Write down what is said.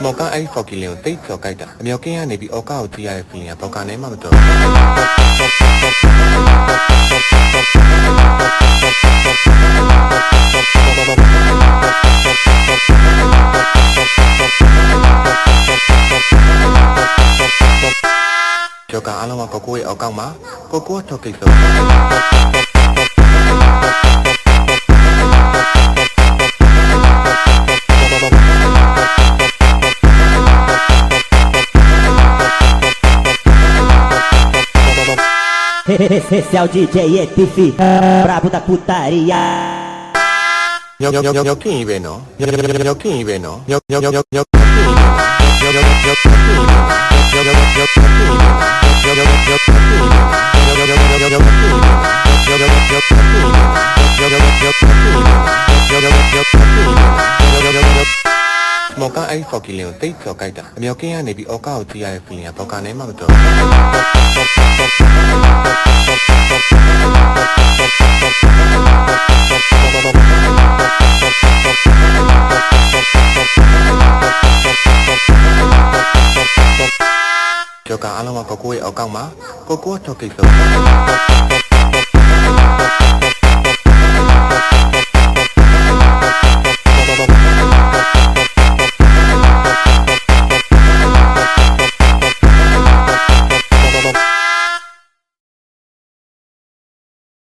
မော်ကအဲ့ဖော်ကီလင်ကိုတိတ်ကျော်ကြိုက်တာအမြောက်ကင်းကနေပြီးအော်ကာကိုကြည့်ရတဲ့ feeling ကဘောက်ကနေမှမတော်ကျော်ကအားလုံးကကိုကိုရဲ့အောက်ကောက်မှာကိုကိုထောက်ကိစ္စEsse é o DJ ETF Brabo da putariaမော်ကအဲ့ဖော်ကီလင်ကိုတိတ်ကျော်ကြိုက်တာအမြောက်ကင်းကနေပြီးအော်ကာကိုကြည့်ရတဲ့ feeling ကဘောက်ကနေမှမတော်ကျော်ကအားလုံးကကိုကိုရဲ့အောက်ကောက်မှာကိုကိုထောက်ကိစ္စ